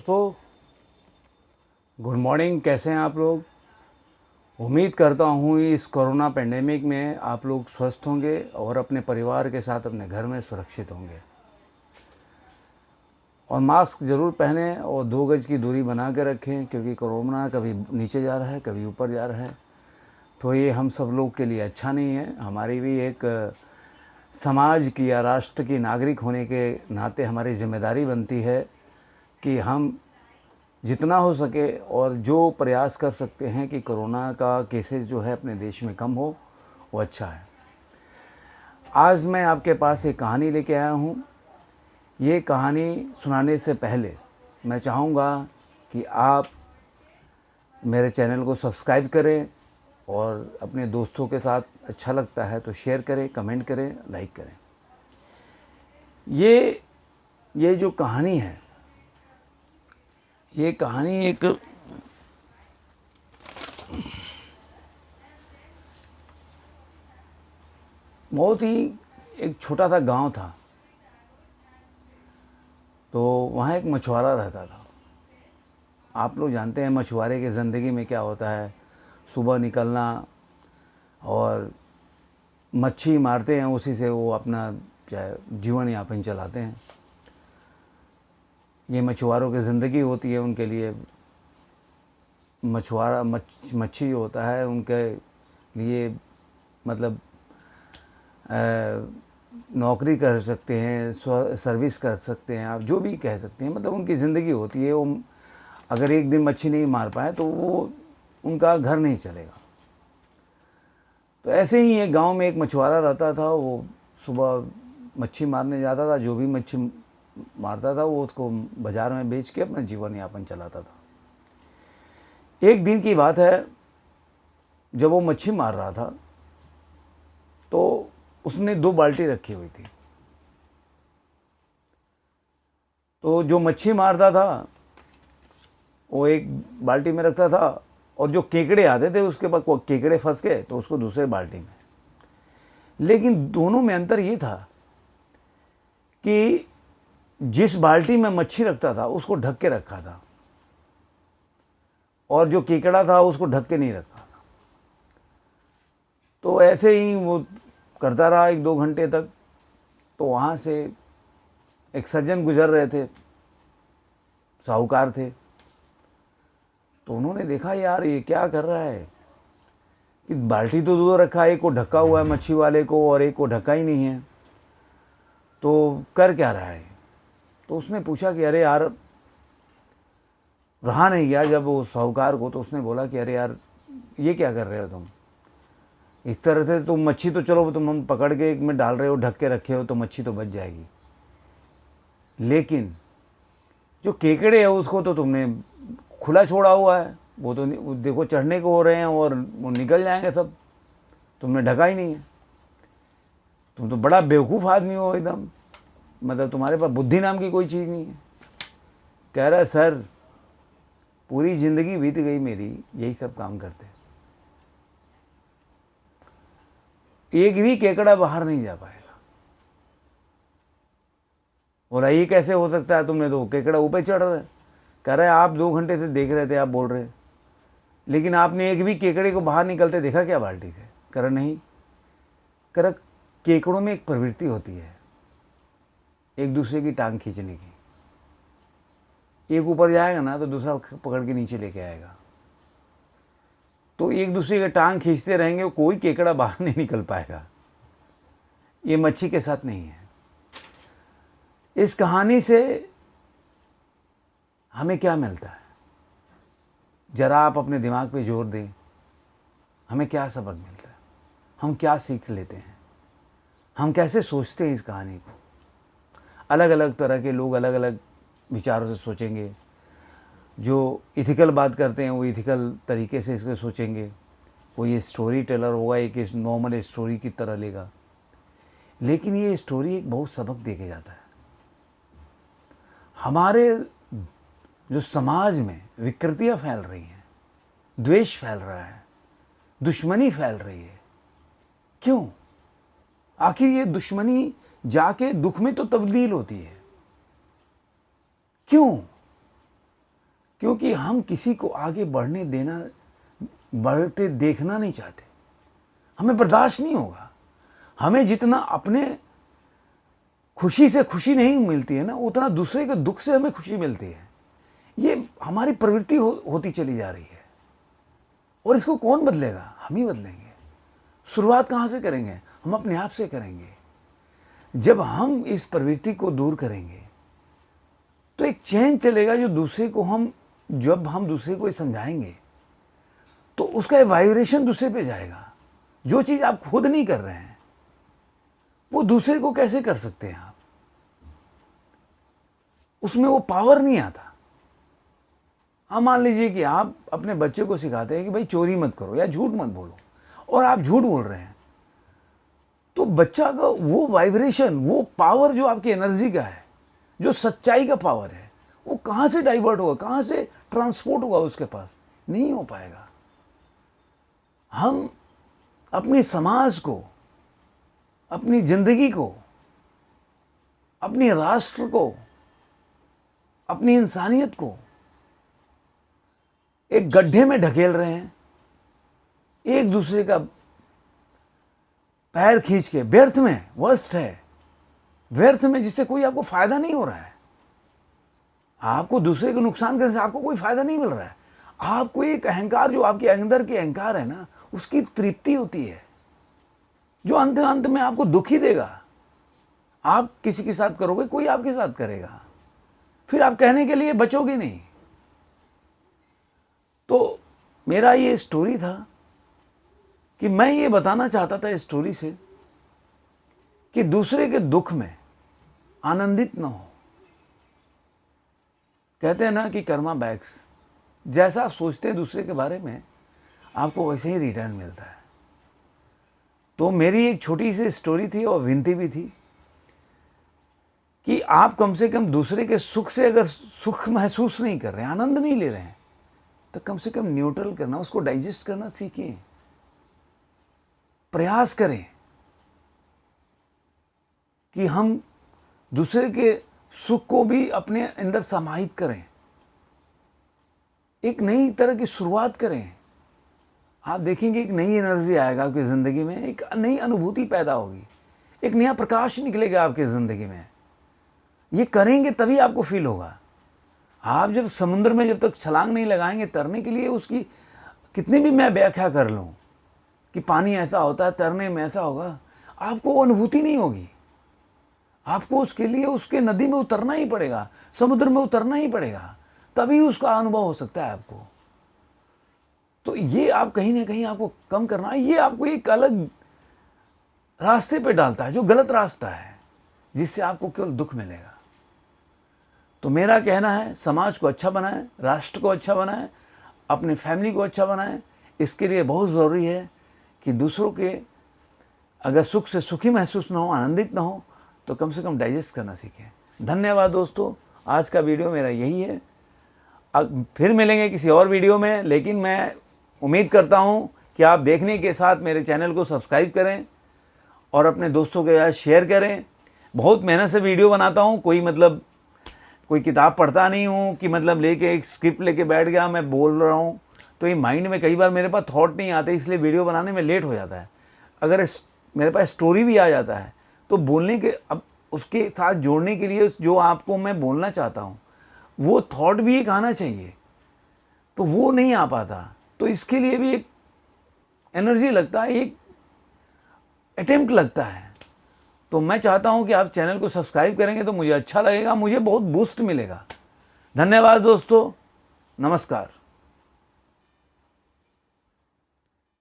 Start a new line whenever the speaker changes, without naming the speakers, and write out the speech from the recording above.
दोस्तों, good morning. कैसे हैं आप लोग? उम्मीद करता हूँ इस कोरोना पेंडेमिक में आप लोग स्वस्थ होंगे और अपने परिवार के साथ अपने घर में सुरक्षित होंगे। और मास्क ज़रूर पहनें और 2 गज की दूरी बना के रखें, क्योंकि कोरोना कभी नीचे जा रहा है, कभी ऊपर जा रहा है। तो ये हम सब लोग के लिए अच्छा नहीं है। हमारी भी एक समाज की या राष्ट्र की नागरिक होने के नाते हमारी जिम्मेदारी बनती है कि हम जितना हो सके और जो प्रयास कर सकते हैं कि कोरोना का केसेस जो है अपने देश में कम हो, वो अच्छा है। आज मैं आपके पास एक कहानी लेके आया हूँ। ये कहानी सुनाने से पहले मैं चाहूँगा कि आप मेरे चैनल को सब्सक्राइब करें और अपने दोस्तों के साथ अच्छा लगता है तो शेयर करें, कमेंट करें, लाइक करें। ये जो कहानी है, ये कहानी एक बहुत ही एक छोटा सा गांव था। तो वहाँ एक मछुआरा रहता था। आप लोग जानते हैं मछुआरे की ज़िंदगी में क्या होता है। सुबह निकलना और मच्छी मारते हैं, उसी से वो अपना जीवन यापन चलाते हैं। ये मछुआरों की ज़िंदगी होती है। उनके लिए मछुआरा मच्छी होता है उनके लिए, मतलब नौकरी कर सकते हैं, सर्विस कर सकते हैं, आप जो भी कह सकते हैं। मतलब उनकी ज़िंदगी होती है। वो अगर एक दिन मच्छी नहीं मार पाए तो वो उनका घर नहीं चलेगा। तो ऐसे ही एक गांव में एक मछुआरा रहता था। वो सुबह मच्छी मारने जाता था। जो भी मच्छी मारता था वो उसको बाज़ार में बेच के अपना जीवन यापन चलाता था। एक दिन की बात है, जब वो मच्छी मार रहा था तो उसने 2 बाल्टी रखी हुई थी। तो जो मच्छी मारता था वो एक बाल्टी में रखता था, और जो केकड़े आते थे उसके बाद केकड़े फंस गए तो उसको दूसरे बाल्टी में। लेकिन दोनों में अंतर ये था कि जिस बाल्टी में मच्छी रखता था उसको ढक के रखा था, और जो केकड़ा था उसको ढक के नहीं रखा था। तो ऐसे ही वो करता रहा 1-2 घंटे तक। तो वहाँ से एक सज्जन गुजर रहे थे, साहूकार थे। तो उन्होंने देखा, यार ये क्या कर रहा है कि बाल्टी तो 2 रखा है, एक को ढका हुआ है मच्छी वाले को और एक को ढका ही नहीं है, तो कर क्या रहा है। तो उसने पूछा कि अरे यार, रहा नहीं गया जब वो साहूकार को। तो उसने बोला कि अरे यार, ये क्या कर रहे हो तुम, इस तरह से तुम मच्छी तो चलो तुम हम पकड़ के एक में डाल रहे हो, ढक के रखे हो तो मच्छी तो बच जाएगी, लेकिन जो केकड़े है उसको तो तुमने खुला छोड़ा हुआ है। वो तो देखो चढ़ने को हो रहे हैं और वो निकल जाएंगे सब, तुमने ढका ही नहीं है। तुम तो बड़ा बेवकूफ़ आदमी हो एकदम, मतलब तुम्हारे पास बुद्धि नाम की कोई चीज़ नहीं है। कह रहा है, सर पूरी ज़िंदगी बीत गई मेरी यही सब काम करते, एक भी केकड़ा बाहर नहीं जा पाएगा। बोला, ये कैसे हो सकता है, तुमने तो केकड़ा ऊपर चढ़ रहे। कह रहा है, आप 2 घंटे से देख रहे थे, आप बोल रहे, लेकिन आपने एक भी केकड़े को बाहर निकलते देखा क्या बाल्टी से? कह रहा नहीं। कह रहा, केकड़ों में एक प्रवृत्ति होती है एक दूसरे की टांग खींचने की। एक ऊपर जाएगा ना तो दूसरा पकड़ के नीचे लेके आएगा। तो एक दूसरे की टांग खींचते रहेंगे, कोई केकड़ा बाहर नहीं निकल पाएगा। ये मच्छी के साथ नहीं है। इस कहानी से हमें क्या मिलता है, जरा आप अपने दिमाग पे जोर दें। हमें क्या सबक मिलता है, हम क्या सीख लेते हैं, हम कैसे सोचते हैं इस कहानी को। अलग अलग तरह के लोग अलग अलग विचारों से सोचेंगे। जो इथिकल बात करते हैं वो इथिकल तरीके से इसको सोचेंगे। कोई ये स्टोरी टेलर होगा, एक नॉर्मल स्टोरी की तरह लेगा, लेकिन ये स्टोरी एक बहुत सबक दे के जाता है। हमारे जो समाज में विकृतियाँ फैल रही हैं, द्वेष फैल रहा है, दुश्मनी फैल रही है, क्यों? आखिर ये दुश्मनी जाके दुख में तो तब्दील होती है, क्यों? क्योंकि हम किसी को आगे बढ़ते देखना नहीं चाहते। हमें बर्दाश्त नहीं होगा। हमें जितना अपने खुशी से खुशी नहीं मिलती है ना, उतना दूसरे के दुख से हमें खुशी मिलती है। ये हमारी प्रवृत्ति होती चली जा रही है, और इसको कौन बदलेगा? हम ही बदलेंगे। शुरुआत कहाँ से करेंगे? हम अपने आप से करेंगे। जब हम इस प्रवृत्ति को दूर करेंगे तो एक चेंज चलेगा, जब हम दूसरे को समझाएंगे तो उसका वाइब्रेशन दूसरे पे जाएगा। जो चीज़ आप खुद नहीं कर रहे हैं वो दूसरे को कैसे कर सकते हैं आप? उसमें वो पावर नहीं आता। हाँ, मान लीजिए कि आप अपने बच्चे को सिखाते हैं कि भाई चोरी मत करो या झूठ मत बोलो, और आप झूठ बोल रहे हैं, तो बच्चा का वो वाइब्रेशन, वो पावर जो आपकी एनर्जी का है, जो सच्चाई का पावर है, वो कहाँ से डाइवर्ट होगा, कहाँ से ट्रांसपोर्ट होगा उसके पास? नहीं हो पाएगा। हम अपनी समाज को, अपनी जिंदगी को, अपनी राष्ट्र को, अपनी इंसानियत को एक गड्ढे में ढकेल रहे हैं, एक दूसरे का पैर खींच के। व्यर्थ में, वर्स्ट है, व्यर्थ में, जिससे कोई आपको फायदा नहीं हो रहा है। आपको दूसरे को नुकसान करने से आपको कोई फायदा नहीं मिल रहा है। आपको एक अहंकार, जो आपके अंदर के अहंकार है ना, उसकी तृप्ति होती है, जो अंत में आपको दुख ही देगा। आप किसी के साथ करोगे, कोई आपके साथ करेगा, फिर आप कहने के लिए बचोगे नहीं। तो मेरा ये स्टोरी था कि मैं ये बताना चाहता था इस स्टोरी से कि दूसरे के दुख में आनंदित ना हो। कहते हैं ना कि कर्मा बैक्स, जैसा आप सोचते हैं दूसरे के बारे में, आपको वैसे ही रिटर्न मिलता है। तो मेरी एक छोटी सी स्टोरी थी और विनती भी थी कि आप कम से कम दूसरे के सुख से अगर सुख महसूस नहीं कर रहे हैं, आनंद नहीं ले रहे हैं, तो कम से कम न्यूट्रल करना, उसको डाइजेस्ट करना सीखें। प्रयास करें कि हम दूसरे के सुख को भी अपने अंदर समाहित करें, एक नई तरह की शुरुआत करें। आप देखेंगे एक नई एनर्जी आएगा आपकी ज़िंदगी में, एक नई अनुभूति पैदा होगी, एक नया प्रकाश निकलेगा आपकी ज़िंदगी में। ये करेंगे तभी आपको फील होगा। आप जब समुद्र में जब तक छलांग नहीं लगाएंगे तैरने के लिए, उसकी कितनी भी मैं व्याख्या कर लूँ कि पानी ऐसा होता है, तैरने में ऐसा होगा, आपको वो अनुभूति नहीं होगी। आपको उसके लिए उसके नदी में उतरना ही पड़ेगा, समुद्र में उतरना ही पड़ेगा, तभी उसका अनुभव हो सकता है आपको। तो ये आप कहीं ना कहीं आपको कम करना है। ये आपको एक अलग रास्ते पे डालता है, जो गलत रास्ता है, जिससे आपको केवल दुख मिलेगा। तो मेरा कहना है, समाज को अच्छा बनाएं, राष्ट्र को अच्छा बनाएं, अपने फैमिली को अच्छा बनाएं। इसके लिए बहुत ज़रूरी है कि दूसरों के अगर सुख से सुखी महसूस ना हो, आनंदित ना हो, तो कम से कम डाइजेस्ट करना सीखें। धन्यवाद दोस्तों, आज का वीडियो मेरा यही है। अब फिर मिलेंगे किसी और वीडियो में, लेकिन मैं उम्मीद करता हूँ कि आप देखने के साथ मेरे चैनल को सब्सक्राइब करें और अपने दोस्तों के साथ शेयर करें। बहुत मेहनत से वीडियो बनाता हूँ, कोई किताब पढ़ता नहीं हूँ कि लेके एक स्क्रिप्ट लेके बैठ गया मैं बोल रहा हूँ, तो ये माइंड में कई बार मेरे पास थॉट नहीं आते, इसलिए वीडियो बनाने में लेट हो जाता है। अगर मेरे पास स्टोरी भी आ जाता है तो बोलने के, अब उसके साथ जोड़ने के लिए जो आपको मैं बोलना चाहता हूँ वो थॉट भी एक आना चाहिए, तो वो नहीं आ पाता। तो इसके लिए भी एक एनर्जी लगता है, एक अटेम्प्ट लगता है। तो मैं चाहता हूं कि आप चैनल को सब्सक्राइब करेंगे तो मुझे अच्छा लगेगा, मुझे बहुत बूस्ट मिलेगा। धन्यवाद दोस्तों, नमस्कार।